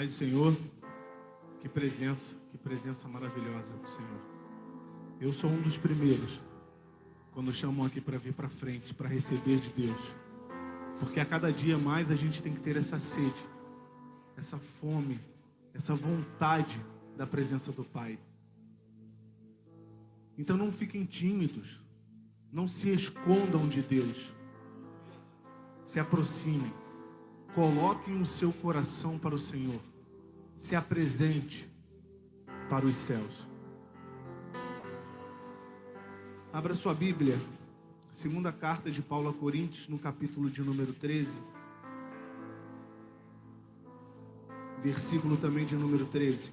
do Senhor. Que presença maravilhosa do Senhor. Eu sou um dos primeiros, quando chamam aqui para vir para frente, para receber de Deus. Porque a cada dia mais a gente tem que ter essa sede, essa fome, essa vontade da presença do Pai. Então não fiquem tímidos, não se escondam de Deus. Se aproximem, coloquem o seu coração para o Senhor. Se apresente para os céus. Abra sua Bíblia, segunda carta de Paulo a Coríntios, no capítulo de número 13. Versículo também de número 13.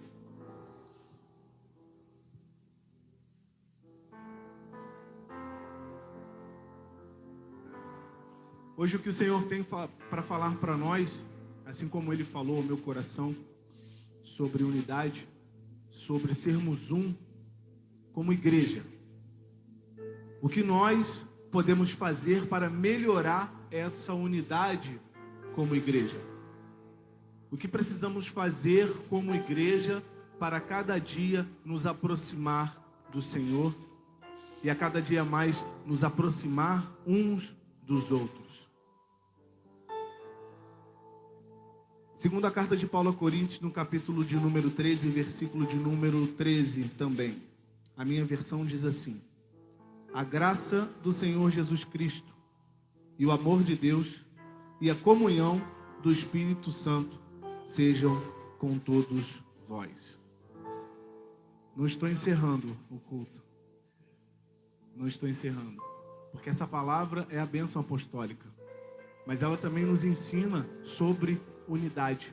Hoje o que o Senhor tem para falar para nós, assim como Ele falou ao meu coração, sobre unidade, sobre sermos um como igreja. O que nós podemos fazer para melhorar essa unidade como igreja? O que precisamos fazer como igreja para cada dia nos aproximar do Senhor e a cada dia mais nos aproximar uns dos outros? Segunda carta de Paulo a Coríntios, no capítulo de número 13, versículo de número 13 também. A minha versão diz assim: a graça do Senhor Jesus Cristo e o amor de Deus e a comunhão do Espírito Santo sejam com todos vós. Não estou encerrando o culto. Não estou encerrando. Porque essa palavra é a bênção apostólica. Mas ela também nos ensina sobre unidade.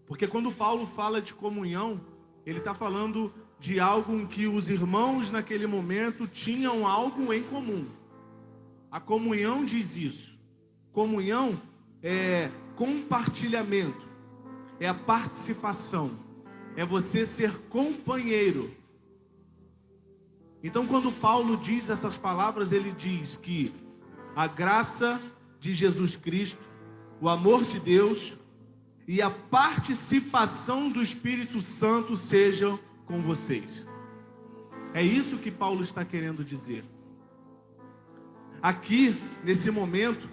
Porque quando Paulo fala de comunhão, ele está falando de algo em que os irmãos naquele momento tinham algo em comum. A comunhão diz isso. Comunhão é compartilhamento, é a participação, é você ser companheiro. Então quando Paulo diz essas palavras, ele diz que a graça de Jesus Cristo, o amor de Deus e a participação do Espírito Santo sejam com vocês. É isso que Paulo está querendo dizer. Aqui, nesse momento,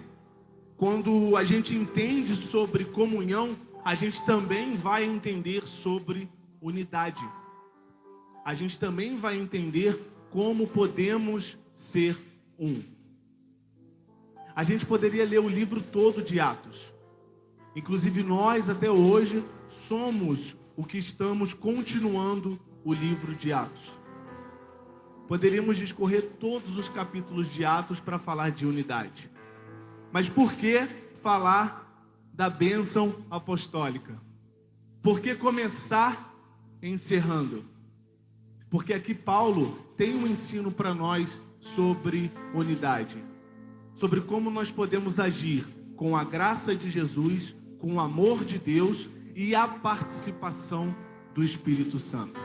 quando a gente entende sobre comunhão, a gente também vai entender sobre unidade. A gente também vai entender como podemos ser um. A gente poderia ler o livro todo de Atos. Inclusive nós, até hoje, somos o que estamos continuando o livro de Atos. Poderíamos discorrer todos os capítulos de Atos para falar de unidade. Mas por que falar da bênção apostólica? Por que começar encerrando? Porque aqui Paulo tem um ensino para nós sobre unidade. Sobre como nós podemos agir com a graça de Jesus, com o amor de Deus e a participação do Espírito Santo.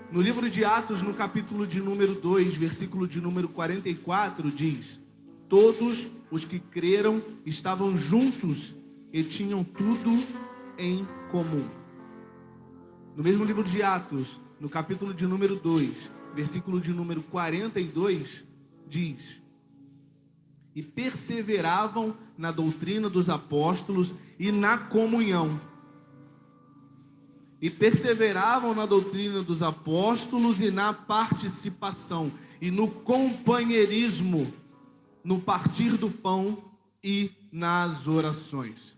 No livro de Atos, no capítulo de número 2, versículo de número 44, diz: todos os que creram estavam juntos e tinham tudo em comum. No mesmo livro de Atos, no capítulo de número 2, versículo de número 42, diz: e perseveravam na doutrina dos apóstolos e na comunhão. E perseveravam na doutrina dos apóstolos e na participação, e no companheirismo, no partir do pão e nas orações.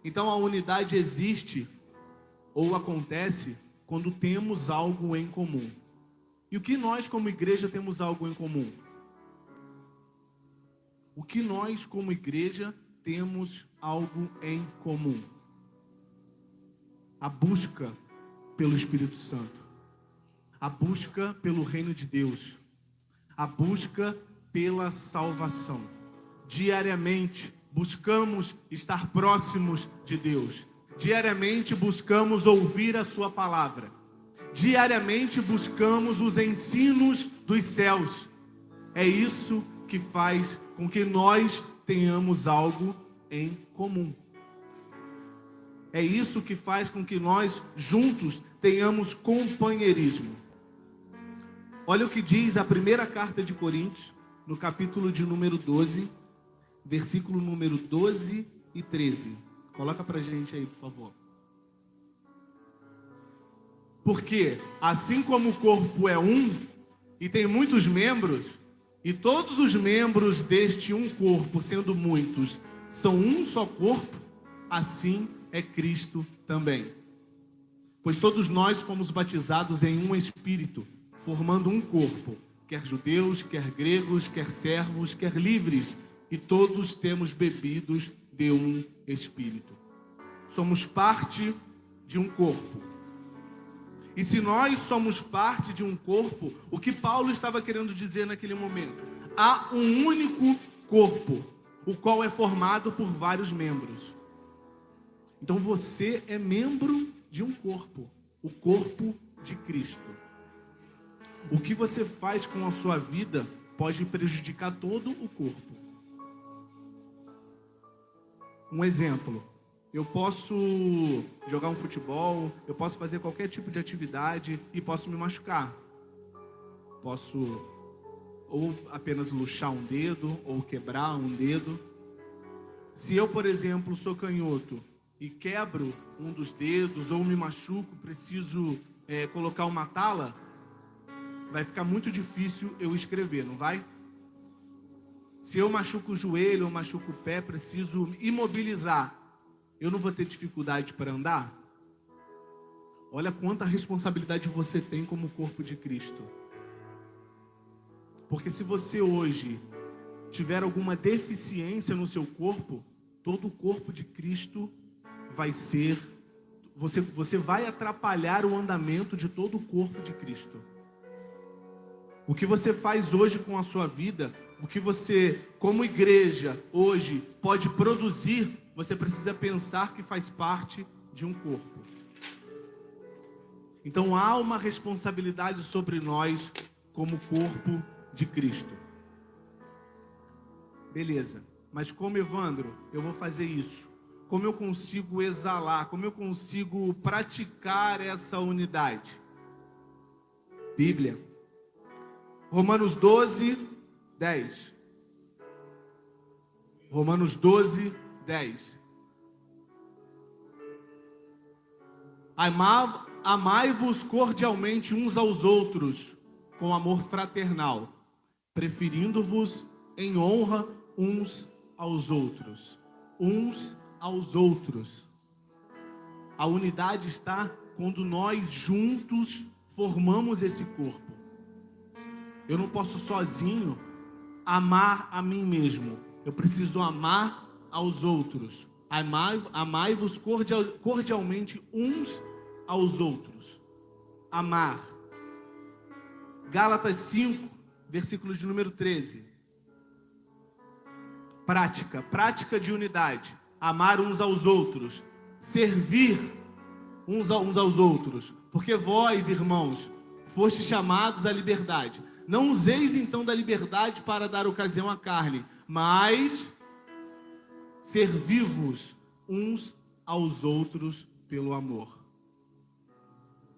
Então a unidade existe ou acontece quando temos algo em comum. E o que nós como igreja temos algo em comum? O que nós, como igreja, temos algo em comum? A busca pelo Espírito Santo. A busca pelo reino de Deus. A busca pela salvação. Diariamente, buscamos estar próximos de Deus. Diariamente, buscamos ouvir a sua palavra. Diariamente, buscamos os ensinos dos céus. É isso que faz com que nós tenhamos algo em comum. É isso que faz com que nós juntos tenhamos companheirismo. Olha o que diz a primeira carta de Coríntios, no capítulo de número 12, versículo número 12 e 13. Coloca pra gente aí, por favor. Porque assim como o corpo é um e tem muitos membros, e todos os membros deste um corpo, sendo muitos, são um só corpo, assim é Cristo também. Pois todos nós fomos batizados em um Espírito, formando um corpo, quer judeus, quer gregos, quer servos, quer livres, e todos temos bebidos de um Espírito. Somos parte de um corpo. E se nós somos parte de um corpo, o que Paulo estava querendo dizer naquele momento? Há um único corpo, o qual é formado por vários membros. Então você é membro de um corpo, o corpo de Cristo. O que você faz com a sua vida pode prejudicar todo o corpo. Um exemplo. Eu posso jogar um futebol, eu posso fazer qualquer tipo de atividade e posso me machucar. Posso ou apenas luxar um dedo, ou quebrar um dedo. Se eu, por exemplo, sou canhoto e quebro um dos dedos ou me machuco, preciso colocar uma tala, vai ficar muito difícil eu escrever, não vai? Se eu machuco o joelho ou machuco o pé, preciso imobilizar. Eu não vou ter dificuldade para andar? Olha quanta responsabilidade você tem como corpo de Cristo. Porque se você hoje tiver alguma deficiência no seu corpo, todo o corpo de Cristo vai ser... Você vai atrapalhar o andamento de todo o corpo de Cristo. O que você faz hoje com a sua vida, o que você, como igreja, hoje pode produzir, você precisa pensar que faz parte de um corpo. Então há uma responsabilidade sobre nós como corpo de Cristo. Beleza, mas como, Evandro, eu vou fazer isso? Como eu consigo exalar? Como eu consigo praticar essa unidade? Bíblia. Romanos 12, 10. Romanos 12, 10. Amai-vos cordialmente uns aos outros, com amor fraternal, preferindo-vos em honra uns aos outros. Uns aos outros. A unidade está quando nós juntos formamos esse corpo. Eu não posso sozinho amar a mim mesmo. Eu preciso amar aos outros. Amai-vos cordialmente uns aos outros. Amar. Gálatas 5, versículo de número 13. Prática de unidade. Amar uns aos outros. Servir uns aos outros. Porque vós, irmãos, fostes chamados à liberdade. Não useis então da liberdade para dar ocasião à carne, mas servi-vos uns aos outros pelo amor.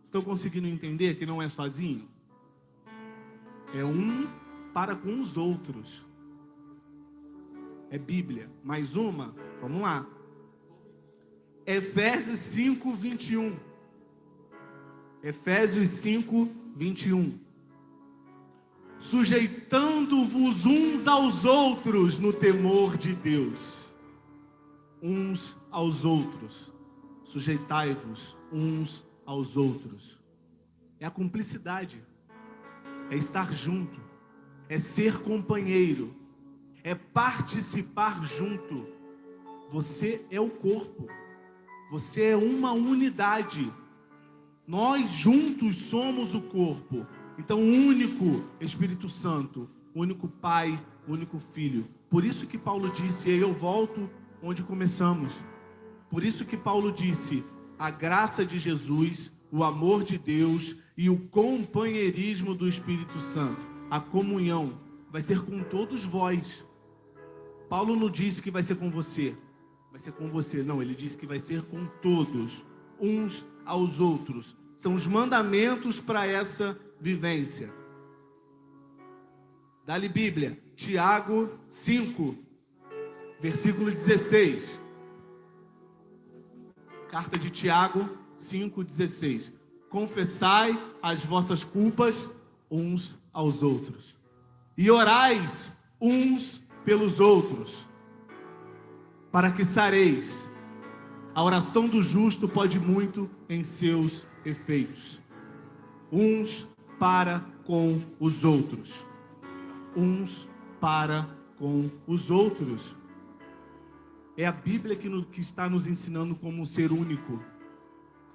Estão conseguindo entender que não é sozinho? É um para com os outros. É Bíblia. Mais uma? Vamos lá. Efésios 5, 21. Efésios 5, 21. Sujeitando-vos uns aos outros no temor de Deus. Uns aos outros. Sujeitai-vos uns aos outros. É a cumplicidade. É estar junto. É ser companheiro. É participar junto. Você é o corpo. Você é uma unidade. Nós juntos somos o corpo. Então, único Espírito Santo, único Pai, único Filho. Por isso que Paulo disse, e eu volto onde começamos. Por isso que Paulo disse, a graça de Jesus, o amor de Deus e o companheirismo do Espírito Santo, a comunhão, vai ser com todos vós. Paulo não disse que vai ser com você, vai ser com você. Não, ele disse que vai ser com todos, uns aos outros. São os mandamentos para essa vivência. Dá-lhe Bíblia, Tiago 5, versículo 16. Carta de Tiago 5,16. Confessai as vossas culpas uns aos outros, e orais uns pelos outros, para que sareis. A oração do justo pode muito em seus efeitos. Uns para com os outros. Uns para com os outros. É a Bíblia que está nos ensinando como ser único.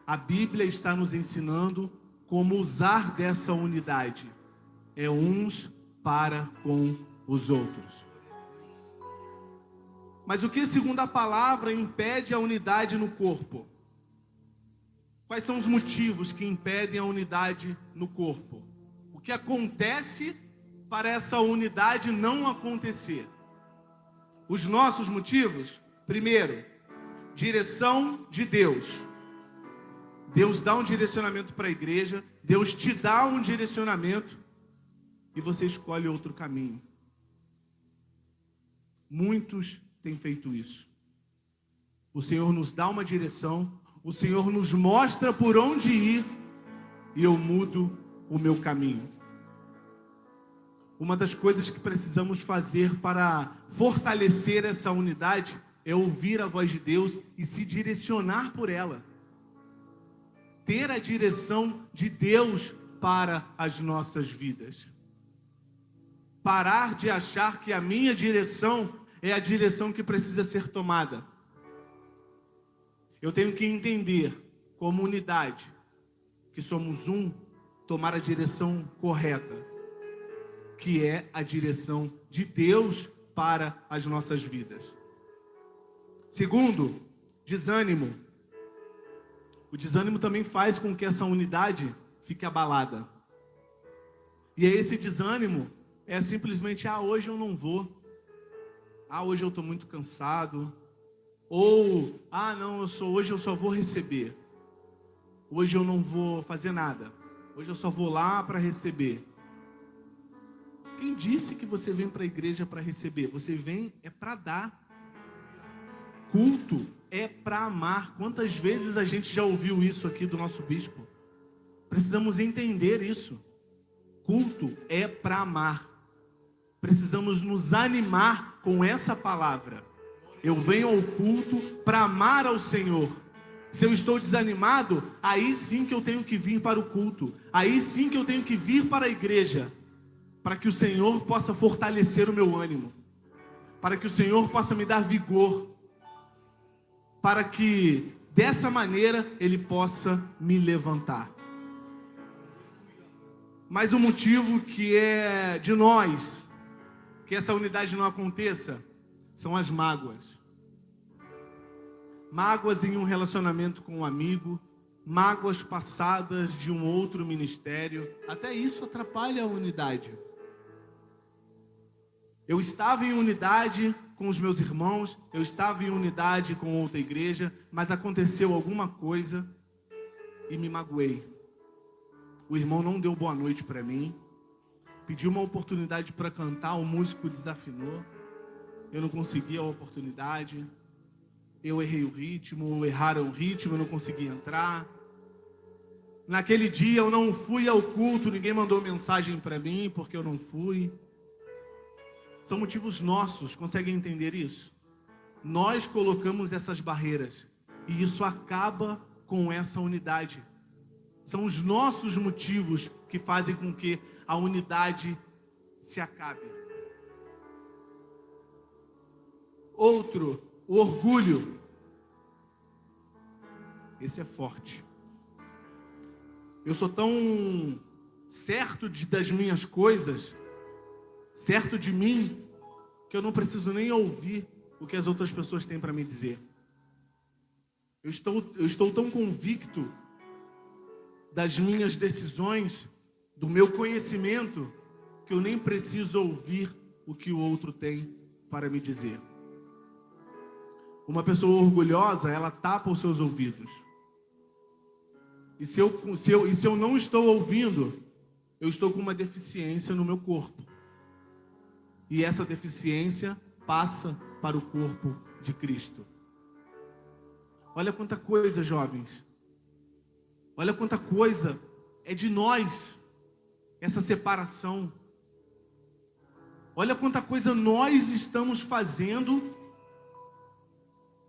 A Bíblia está nos ensinando como usar dessa unidade. É uns para com os outros. Mas o que, segundo a palavra, impede a unidade no corpo? Quais são os motivos que impedem a unidade no corpo? O que acontece para essa unidade não acontecer? Os nossos motivos? Primeiro, direção de Deus. Deus dá um direcionamento para a igreja, Deus te dá um direcionamento e você escolhe outro caminho. Muitos têm feito isso. O Senhor nos dá uma direção, o Senhor nos mostra por onde ir e eu mudo o meu caminho. Uma das coisas que precisamos fazer para fortalecer essa unidade é ouvir a voz de Deus e se direcionar por ela. Ter a direção de Deus para as nossas vidas. Parar de achar que a minha direção é a direção que precisa ser tomada. Eu tenho que entender, como unidade, que somos um, tomar a direção correta, que é a direção de Deus para as nossas vidas. Segundo, desânimo. O desânimo também faz com que essa unidade fique abalada. E esse desânimo é simplesmente, hoje eu não vou. Hoje eu estou muito cansado. Ou, não, hoje eu só vou receber. Hoje eu não vou fazer nada. Hoje eu só vou lá para receber. Quem disse que você vem para a igreja para receber? Você vem para dar. Culto é para amar. Quantas vezes a gente já ouviu isso aqui do nosso bispo? Precisamos entender isso. Culto é para amar. Precisamos nos animar com essa palavra. Eu venho ao culto para amar ao Senhor. Se eu estou desanimado, aí sim que eu tenho que vir para o culto. Aí sim que eu tenho que vir para a igreja. Para que o Senhor possa fortalecer o meu ânimo. Para que o Senhor possa me dar vigor. Para que dessa maneira Ele possa me levantar. Mas o motivo que é de nós, que essa unidade não aconteça, são as mágoas. Mágoas em um relacionamento com um amigo, mágoas passadas de um outro ministério, até isso atrapalha a unidade. Eu estava em unidade com os meus irmãos, eu estava em unidade com outra igreja, mas aconteceu alguma coisa e me magoei. O irmão não deu boa noite para mim, pediu uma oportunidade para cantar, o músico desafinou, eu não consegui a oportunidade, eu errei o ritmo, erraram o ritmo, eu não consegui entrar. Naquele dia eu não fui ao culto, ninguém mandou mensagem para mim porque eu não fui. São motivos nossos, conseguem entender isso? Nós colocamos essas barreiras e isso acaba com essa unidade. São os nossos motivos que fazem com que a unidade se acabe. Outro, o orgulho. Esse é forte. Eu sou tão certo das minhas coisas, certo de mim, que eu não preciso nem ouvir o que as outras pessoas têm para me dizer. Eu estou tão convicto das minhas decisões, do meu conhecimento, que eu nem preciso ouvir o que o outro tem para me dizer. Uma pessoa orgulhosa, ela tapa os seus ouvidos. E se eu não estou ouvindo, eu estou com uma deficiência no meu corpo. E essa deficiência passa para o corpo de Cristo. Olha quanta coisa, jovens. Olha quanta coisa é de nós, essa separação. Olha quanta coisa nós estamos fazendo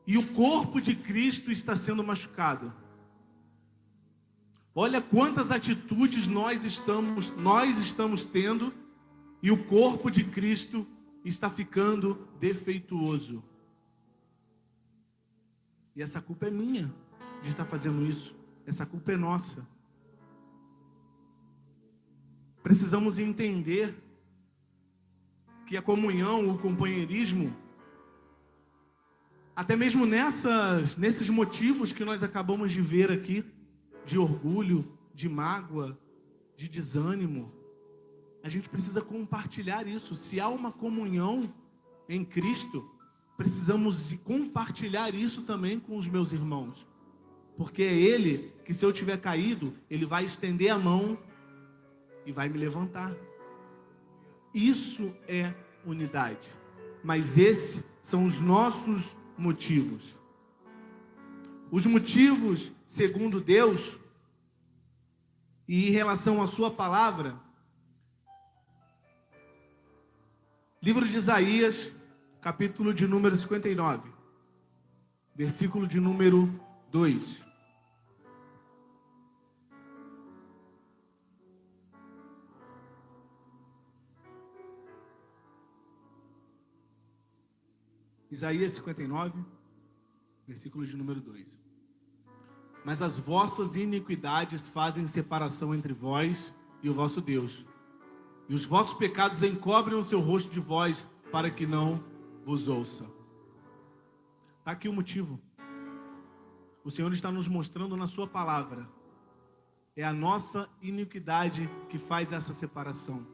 e o corpo de Cristo está sendo machucado. Olha quantas atitudes nós estamos tendo e o corpo de Cristo está ficando defeituoso. E essa culpa é minha de estar fazendo isso. Essa culpa é nossa. Precisamos entender que a comunhão, o companheirismo, até mesmo nesses motivos que nós acabamos de ver aqui, de orgulho, de mágoa, de desânimo, a gente precisa compartilhar isso. Se há uma comunhão em Cristo, precisamos compartilhar isso também com os meus irmãos. Porque é Ele que, se eu tiver caído, Ele vai estender a mão e vai me levantar. Isso é unidade. Mas esses são os nossos motivos. Os motivos, segundo Deus, e em relação à sua palavra, livro de Isaías, capítulo de número 59, versículo de número 2. Isaías 59, versículo de número 2. Mas as vossas iniquidades fazem separação entre vós e o vosso Deus, e os vossos pecados encobrem o seu rosto de vós, para que não vos ouça. Está aqui o motivo. O Senhor está nos mostrando na sua palavra. É a nossa iniquidade que faz essa separação.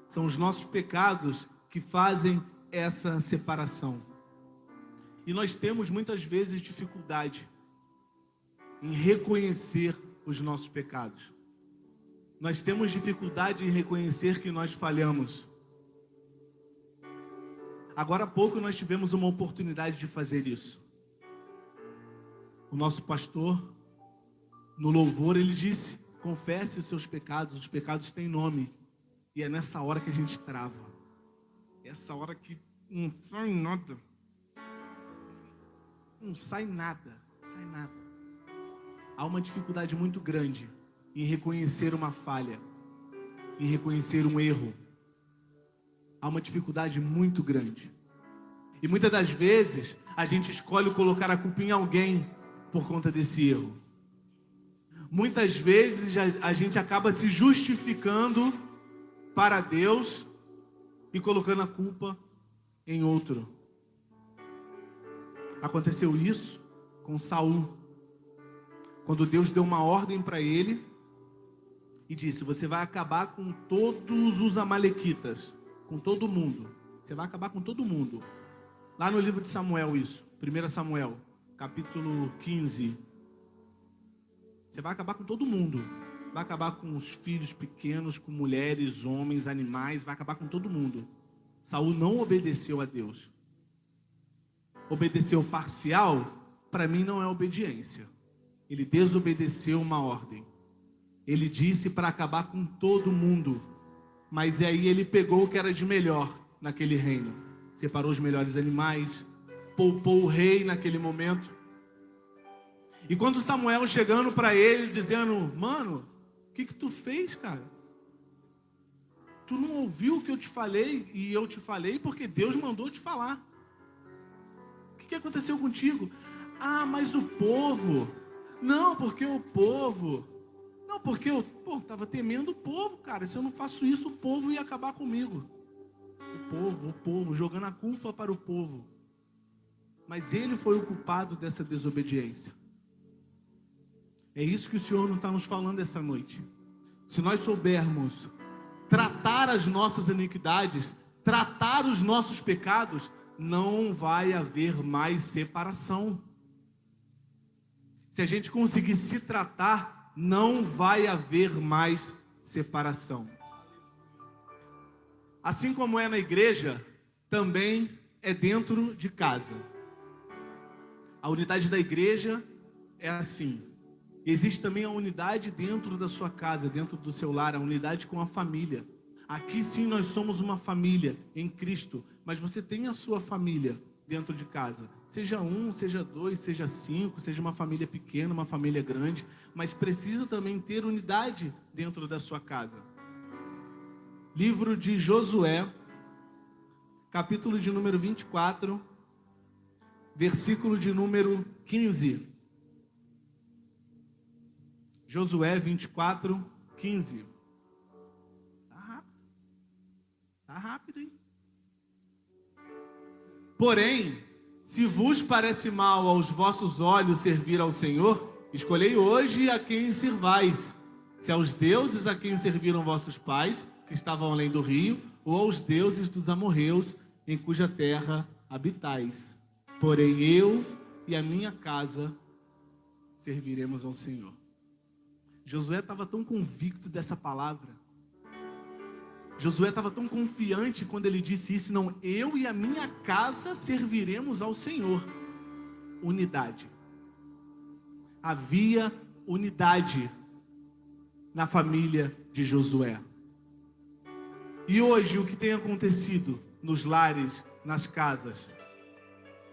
São os nossos pecados que fazem essa separação. E nós temos muitas vezes dificuldade em reconhecer os nossos pecados. Nós temos dificuldade em reconhecer que nós falhamos. Agora há pouco nós tivemos uma oportunidade de fazer isso. O nosso pastor, no louvor, ele disse: confesse os seus pecados, os pecados têm nome. E é nessa hora que a gente trava. Essa hora que não sai nada. Não sai nada. Há uma dificuldade muito grande em reconhecer uma falha, em reconhecer um erro. Há uma dificuldade muito grande. E muitas das vezes a gente escolhe colocar a culpa em alguém por conta desse erro. Muitas vezes a gente acaba se justificando para Deus e colocando a culpa em outro. Aconteceu isso com Saul, quando Deus deu uma ordem para ele e disse: você vai acabar com todos os amalequitas, com todo mundo. Você vai acabar com todo mundo. Lá no livro de Samuel, isso, 1 Samuel, capítulo 15. Você vai acabar com todo mundo. Vai acabar com os filhos pequenos, com mulheres, homens, animais, vai acabar com todo mundo. Saul não obedeceu a Deus. Obedeceu parcial, para mim não é obediência. Ele desobedeceu uma ordem. Ele disse para acabar com todo mundo. Mas aí ele pegou o que era de melhor naquele reino. Separou os melhores animais, poupou o rei naquele momento. E quando Samuel chegando para ele, dizendo: mano, o que tu fez, cara? Tu não ouviu o que eu te falei? E eu te falei porque Deus mandou te falar. O que aconteceu contigo? Ah, mas o povo. Não, porque o povo. Não, porque eu estava temendo o povo, cara. Se eu não faço isso, o povo ia acabar comigo. O povo, jogando a culpa para o povo. Mas ele foi o culpado dessa desobediência. É isso que o Senhor não está nos falando essa noite. Se nós soubermos tratar as nossas iniquidades, tratar os nossos pecados, não vai haver mais separação. Se a gente conseguir se tratar, não vai haver mais separação. Assim como é na igreja, também é dentro de casa. A unidade da igreja é assim. Existe também a unidade dentro da sua casa, dentro do seu lar, a unidade com a família. Aqui sim nós somos uma família em Cristo, mas você tem a sua família dentro de casa. Seja um, seja dois, seja cinco, seja uma família pequena, uma família grande, mas precisa também ter unidade dentro da sua casa. Livro de Josué, capítulo de número 24, versículo de número 15. Josué 24, 15. Tá rápido, hein? Porém, se vos parece mal aos vossos olhos servir ao Senhor, escolhei hoje a quem servais, se aos deuses a quem serviram vossos pais, que estavam além do rio, ou aos deuses dos amorreus, em cuja terra habitais. Porém eu e a minha casa serviremos ao Senhor. Josué estava tão convicto dessa palavra. Josué estava tão confiante quando ele disse isso. Não, eu e a minha casa serviremos ao Senhor. Unidade. Havia unidade na família de Josué. E hoje o que tem acontecido nos lares, nas casas?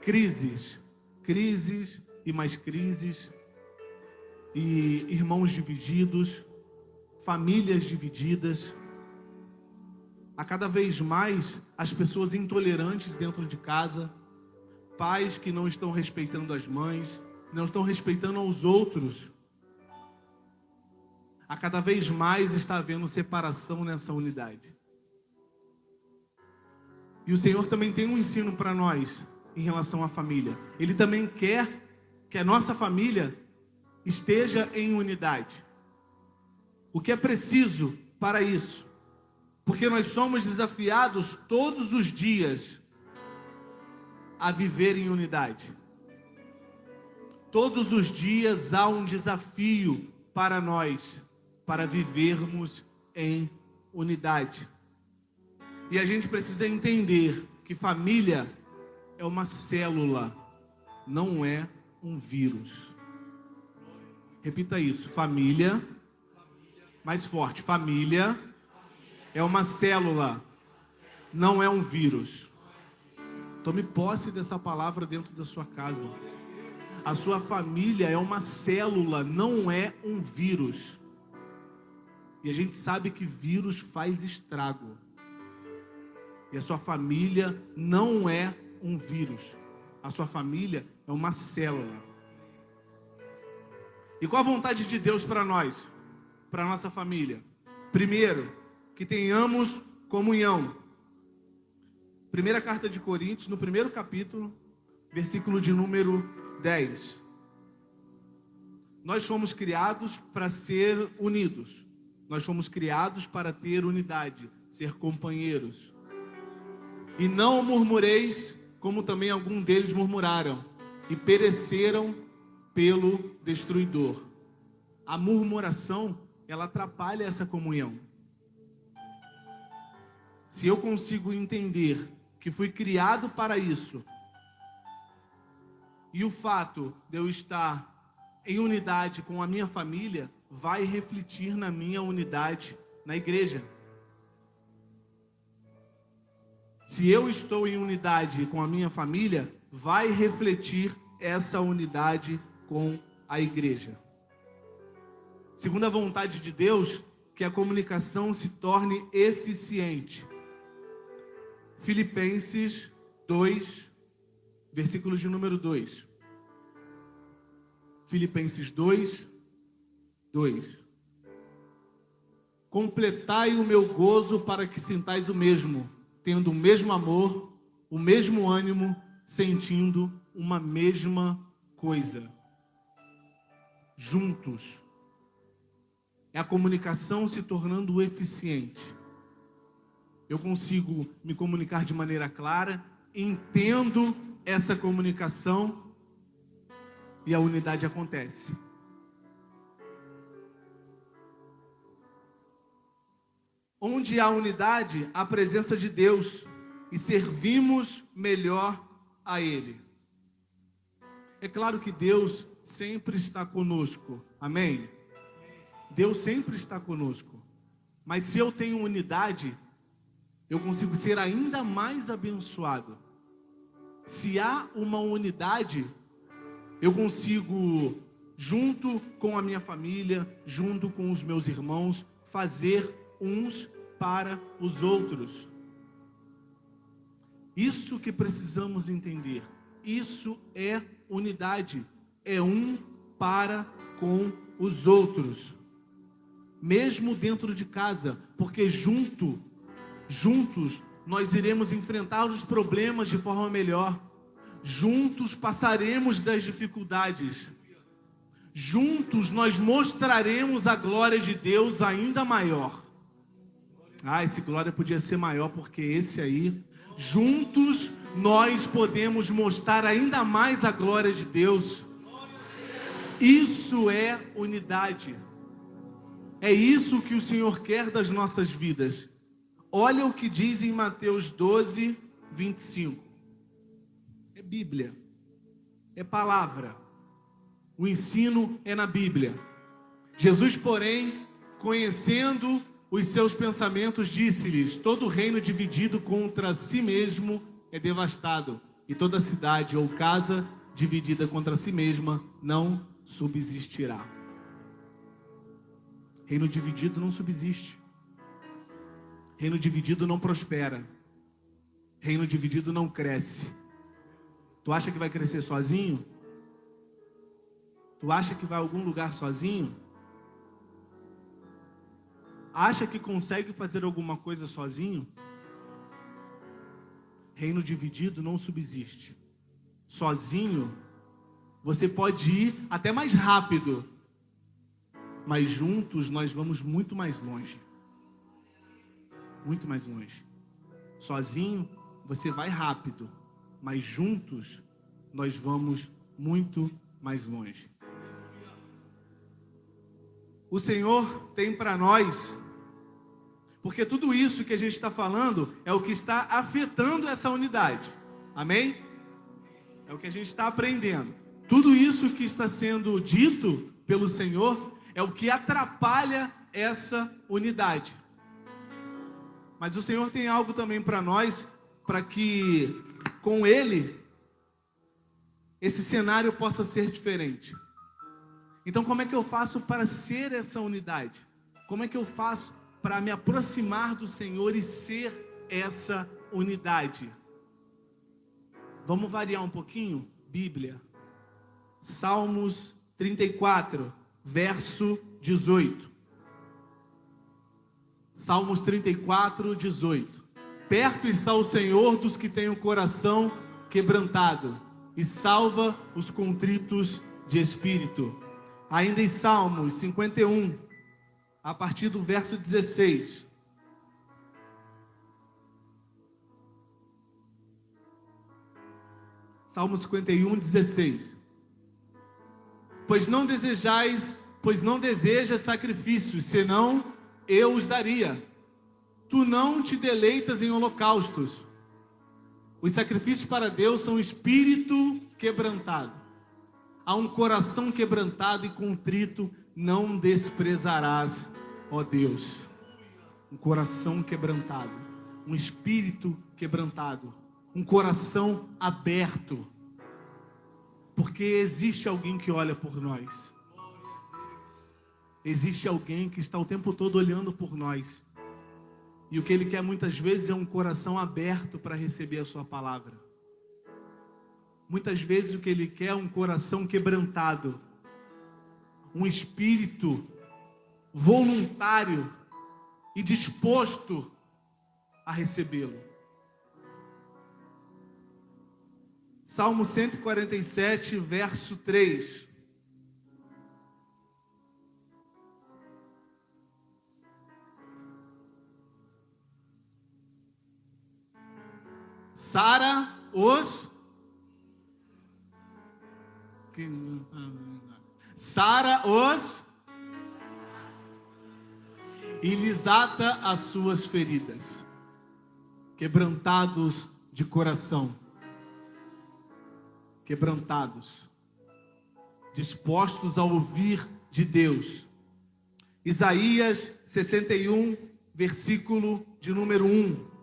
Crises, crises e mais crises, e irmãos divididos, famílias divididas. A cada vez mais as pessoas intolerantes dentro de casa, pais que não estão respeitando as mães, não estão respeitando aos outros. A cada vez mais está havendo separação nessa unidade. E o Senhor também tem um ensino para nós em relação à família. Ele também quer que a nossa família esteja em unidade. O que é preciso para isso? Porque nós somos desafiados todos os dias a viver em unidade. Todos os dias há um desafio para nós, para vivermos em unidade. E a gente precisa entender que família é uma célula, não é um vírus. Repita isso, família, mais forte, família é uma célula, não é um vírus. Tome posse dessa palavra dentro da sua casa. A sua família é uma célula, não é um vírus. E a gente sabe que vírus faz estrago. E a sua família não é um vírus. A sua família é uma célula. E qual a vontade de Deus para nós? Para a nossa família? Primeiro, que tenhamos comunhão. Primeira carta de Coríntios, no primeiro capítulo, versículo de número 10. Nós fomos criados para ser unidos. Nós fomos criados para ter unidade, ser companheiros. E não murmureis, como também alguns deles murmuraram, e pereceram pelo destruidor. A murmuração, ela atrapalha essa comunhão. Se eu consigo entender que fui criado para isso, e o fato de eu estar em unidade com a minha família, vai refletir na minha unidade na igreja. Se eu estou em unidade com a minha família, vai refletir essa unidade com a igreja. Segundo a vontade de Deus, que a comunicação se torne eficiente. Filipenses 2, versículo de número 2. Filipenses 2, 2. Completai o meu gozo para que sintais o mesmo, tendo o mesmo amor, o mesmo ânimo, sentindo uma mesma coisa. Juntos. É a comunicação se tornando eficiente. Eu consigo me comunicar de maneira clara, entendo essa comunicação e a unidade acontece. Onde há unidade, há a presença de Deus e servimos melhor a Ele. É claro que Deus sempre está conosco, amém? Deus sempre está conosco, mas se eu tenho unidade, eu consigo ser ainda mais abençoado. Se há uma unidade, eu consigo, junto com a minha família, junto com os meus irmãos, fazer uns para os outros. Isso que precisamos entender. Isso é unidade. É um para com os outros. Mesmo dentro de casa, porque juntos, nós iremos enfrentar os problemas de forma melhor. Juntos passaremos das dificuldades. Juntos nós mostraremos a glória de Deus ainda maior. Esse glória podia ser maior, porque esse aí, juntos nós podemos mostrar ainda mais a glória de Deus. Isso é unidade. É isso que o Senhor quer das nossas vidas. Olha o que diz em Mateus 12, 25. É Bíblia, é palavra. O ensino é na Bíblia. Jesus, porém, conhecendo os seus pensamentos, disse-lhes: todo reino dividido contra si mesmo é devastado, e toda cidade ou casa dividida contra si mesma não subsistirá. Reino dividido não subsiste. Reino dividido não prospera. Reino dividido não cresce. Tu acha que vai crescer sozinho? Tu acha que vai a algum lugar sozinho? Acha que consegue fazer alguma coisa sozinho? Reino dividido não subsiste. Sozinho, você pode ir até mais rápido, mas juntos nós vamos muito mais longe. Muito mais longe. Sozinho, você vai rápido, mas juntos nós vamos muito mais longe. O Senhor tem para nós, porque tudo isso que a gente está falando é o que está afetando essa unidade. Amém? É o que a gente está aprendendo. Tudo isso que está sendo dito pelo Senhor é o que atrapalha essa unidade. Mas o Senhor tem algo também para nós, para que com Ele esse cenário possa ser diferente. Então, como é que eu faço para ser essa unidade? Como é que eu faço para me aproximar do Senhor e ser essa unidade? Vamos variar um pouquinho? Bíblia. Salmos 34, verso 18. Salmos 34, 18. Perto está o Senhor dos que têm o coração quebrantado, e salva os contritos de espírito. Ainda em Salmos 51, a partir do verso 16. Salmo 51, 16. Pois não desejas sacrifícios, senão eu os daria. Tu não te deleitas em holocaustos. Os sacrifícios para Deus são espírito quebrantado. A um coração quebrantado e contrito não desprezarás, ó Deus. Um coração quebrantado, um espírito quebrantado, um coração aberto. Porque existe alguém que olha por nós. Existe alguém que está o tempo todo olhando por nós. E o que Ele quer muitas vezes é um coração aberto para receber a sua palavra. Muitas vezes o que Ele quer é um coração quebrantado. Um espírito voluntário e disposto a recebê-lo. Salmo 147, verso 3. Sara os e lhes ata as suas feridas. Quebrantados de coração, quebrantados, dispostos a ouvir de Deus. Isaías 61, versículo de número 1.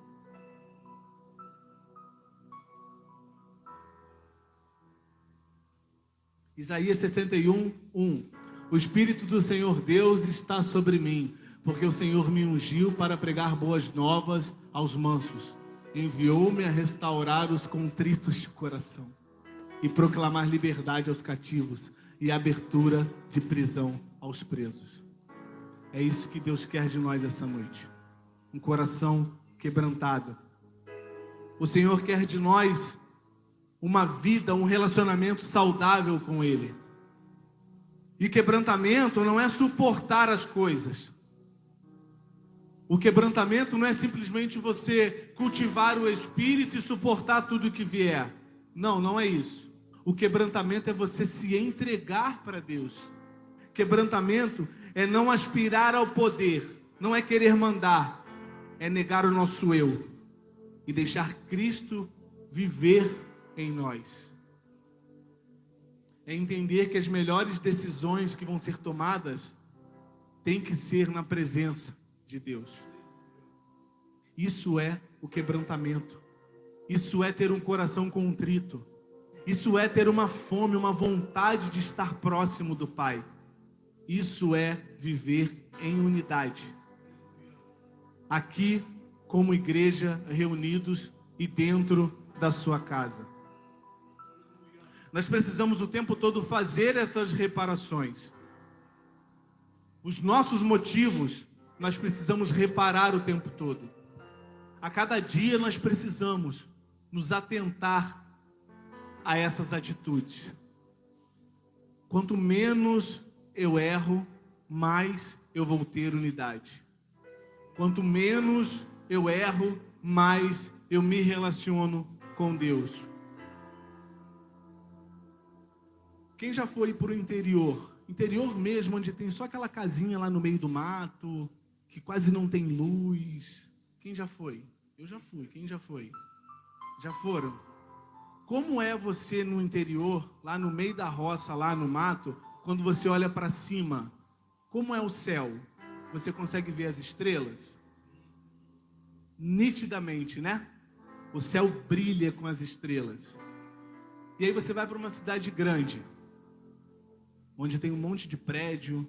Isaías 61, 1. O Espírito do Senhor Deus está sobre mim, porque o Senhor me ungiu para pregar boas novas aos mansos. Enviou-me a restaurar os contritos de coração e proclamar liberdade aos cativos e abertura de prisão aos presos. É isso que Deus quer de nós essa noite. Um coração quebrantado. O Senhor quer de nós uma vida, um relacionamento saudável com Ele. E quebrantamento não é suportar as coisas. O quebrantamento não é simplesmente você cultivar o espírito e suportar tudo que vier. Não, não é isso. O quebrantamento é você se entregar para Deus. Quebrantamento é não aspirar ao poder, não é querer mandar, é negar o nosso eu e deixar Cristo viver em nós. É entender que as melhores decisões que vão ser tomadas têm que ser na presença de Deus. Isso é o quebrantamento. Isso é ter um coração contrito. Isso é ter uma fome, uma vontade de estar próximo do Pai. Isso é viver em unidade. Aqui, como igreja, reunidos e dentro da sua casa. Nós precisamos o tempo todo fazer essas reparações. Os nossos motivos, nós precisamos reparar o tempo todo. A cada dia nós precisamos nos atentar a essas atitudes. Quanto menos eu erro, mais eu vou ter unidade. Quanto menos eu erro, mais eu me relaciono com Deus. Quem já foi para o interior? Interior mesmo, onde tem só aquela casinha lá no meio do mato, que quase não tem luz. Quem já foi? Eu já fui. Quem já foi? Já foram? Como é você no interior, lá no meio da roça, lá no mato, quando você olha para cima? Como é o céu? Você consegue ver as estrelas? Nitidamente, né? O céu brilha com as estrelas. E aí você vai para uma cidade grande, onde tem um monte de prédio,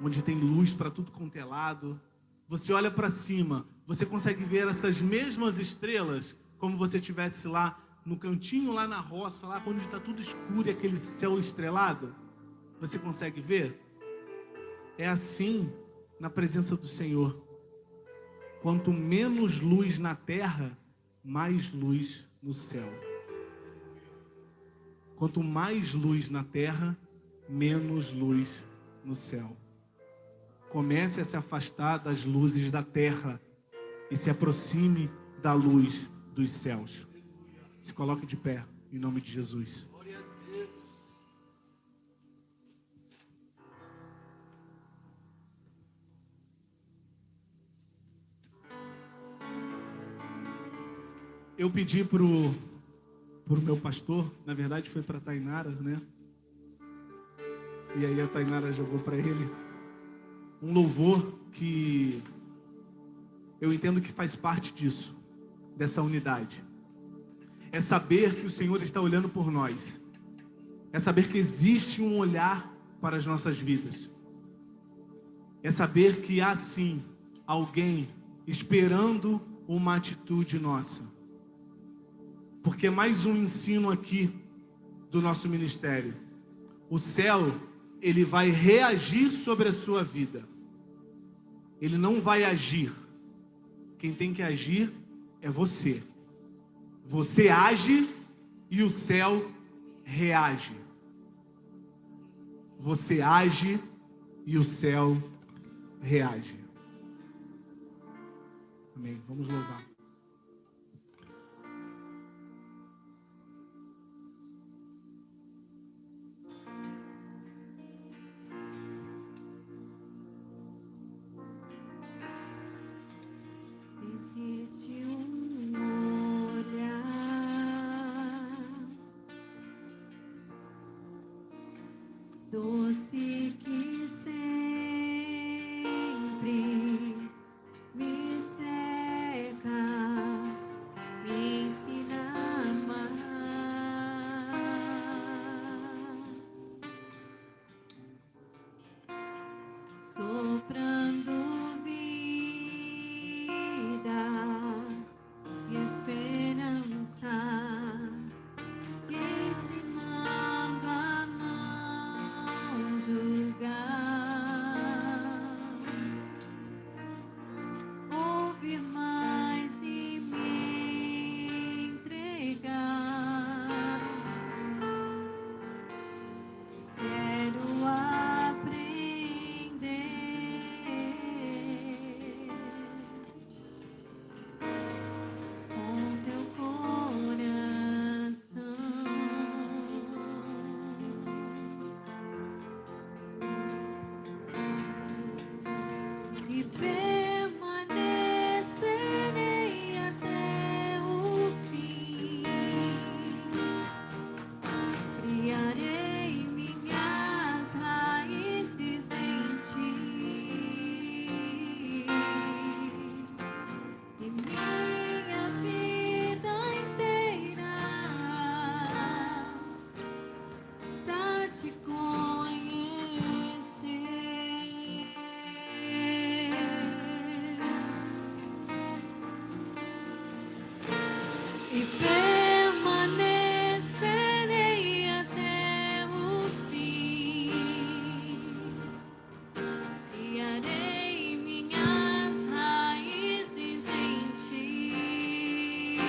onde tem luz para tudo quanto é lado. Você olha para cima, você consegue ver essas mesmas estrelas, como você estivesse lá no cantinho, lá na roça, lá quando está tudo escuro e aquele céu estrelado. Você consegue ver? É assim na presença do Senhor. Quanto menos luz na terra, mais luz no céu. Quanto mais luz na terra, menos luz no céu. Comece a se afastar das luzes da terra e se aproxime da luz dos céus. Se coloque de pé, em nome de Jesus. Eu pedi pro meu pastor, na verdade foi para a Tainara, né? E aí a Tainara jogou para ele um louvor que eu entendo que faz parte disso, dessa unidade. É saber que o Senhor está olhando por nós. É saber que existe um olhar para as nossas vidas. É saber que há sim alguém esperando uma atitude nossa. Porque é mais um ensino aqui do nosso ministério. O céu, ele vai reagir sobre a sua vida. Ele não vai agir. Quem tem que agir é você. Você age e o céu reage. Você age e o céu reage. Amém. Vamos louvar. existe um olhar doce que sempre me cerca, me ensina a amar, soprando vida e esperança, me ensinando a não julgar, ouvir mais e me entregar. Quero aprender com teu coração e permanecerei até o fim. Criarei minhas raízes em ti e minha vida inteira pra te conhecer e permanecerei até o fim. Criarei minhas raízes em ti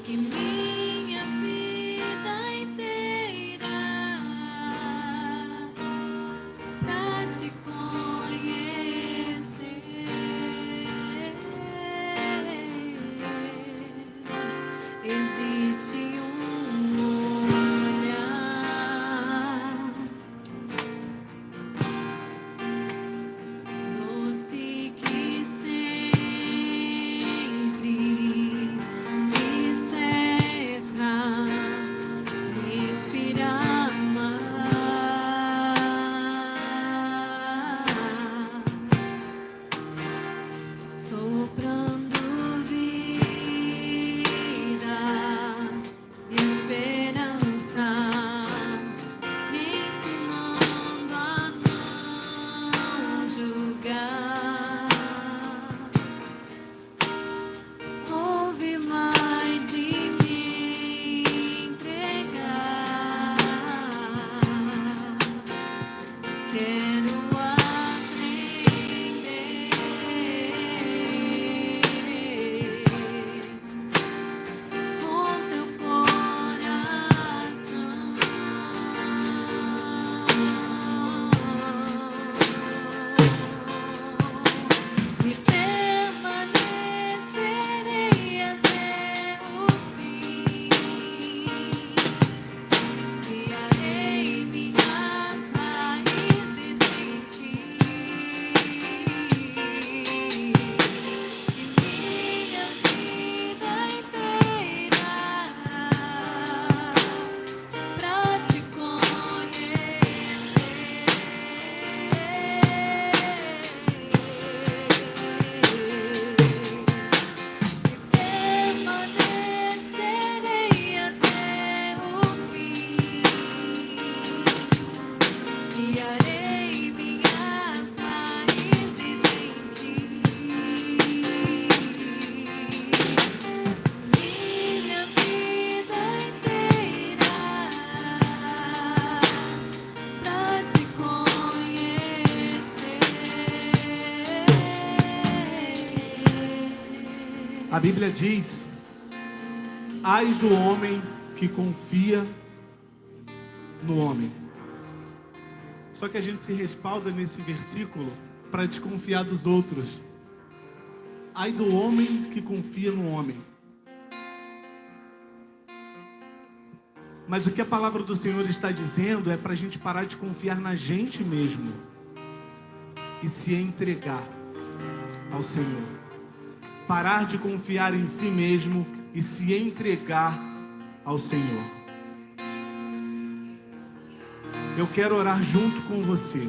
e minha vida inteira pra te conhecer. Existe um olhar doce que sempre me cerca, me inspira a amar, soprando vida e esperança, me ensinando a não julgar, ouvir mais e me entregar. Quero aprender com teu coração e permanecerei até o fim. Criarei minhas raízes em ti e minha vida inteira pra te permanecerei até o fim. Criarei minhas raízes em ti, minha vida inteira pra te conhecer. A Bíblia diz: ai do homem que confia no homem. Só que a gente se respalda nesse versículo para desconfiar dos outros. Ai do homem que confia no homem. Mas o que a palavra do Senhor está dizendo é para a gente parar de confiar na gente mesmo e se entregar ao Senhor. Parar de confiar em si mesmo e se entregar ao Senhor. Eu quero orar junto com você.